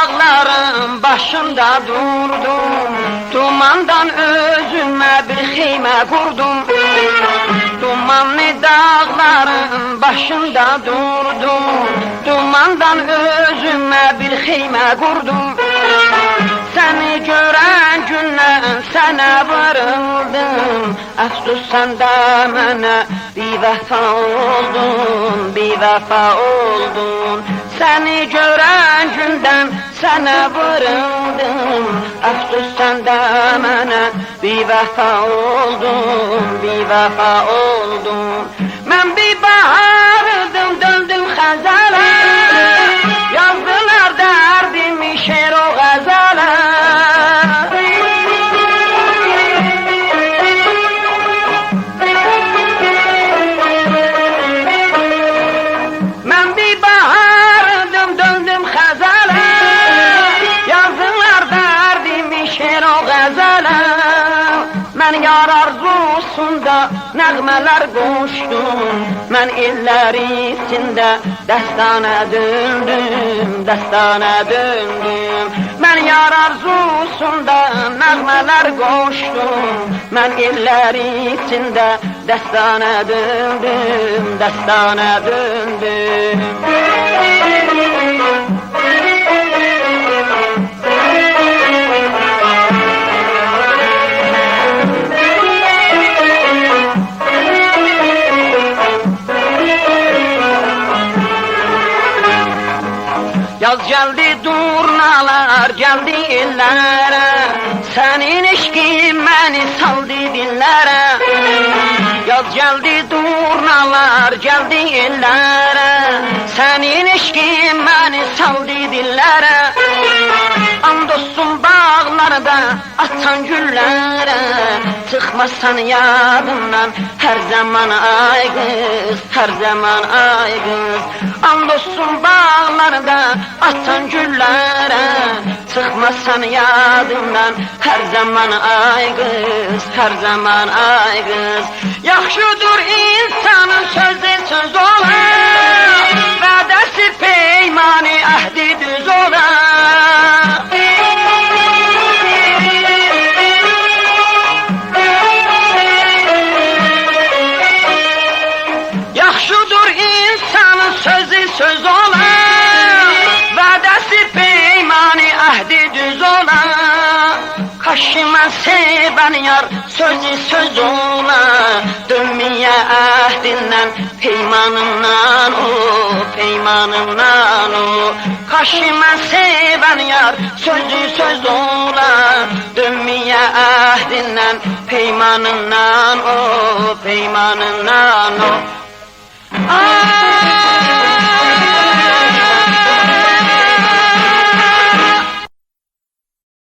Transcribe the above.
dağların başında durdum, dumandan özüme bir xeymə qurdum. Dumanlı dağların başında durdum, dumandan özüme bir xeymə qurdum. Seni gören günden sana varıldım, əfsus sen de mənə bivəfa oldun, bivəfa oldun. Seni gören günden sana varıldım, əfsus sen de mənə bivəfa oldun, bivəfa oldun. Mən bir bahardım, döndüm xəzələ, yazdılar dərdimi şeir o qəzələ. Mən bir bahardım, döndüm xəzələ, yazdılar dərdimi şeir o qəzələ. Mən yar arzusunda nəğmələr qoşdum, mən illər içində dəstana döndüm, dəstana döndüm. Mən yar arzusunda nəğmələr qoşdum, mən illər içində dəstana döndüm, dəstana döndüm. Yaz geldi durnalar geldi illere, senin eşkin beni saldı dillere. Yaz geldi durnalar geldi illere, senin eşkin beni saldı dillere. Andolsun bağlarda açan güllere, çıkmazsan yadımdan her zaman ay kız, her zaman ay kız. Andolsun bağlarda açan güllere, çıkmazsan yadımdan her zaman ay kız, her zaman ay kız. Yaxşıdır insanın sözü söz olar, vədəsi peymani əhdi düz olar. Yaxşıdır insanın sözü söz olar, vədəsi peymani əhdi düz olar. Kaşıma seven yar sözü söz olar, dönmeye ahdinden peymanından o, peymanından o. Kaşıma seven yar sözü söz olar, dönmeye ahdinden peymanından o, peymanından o.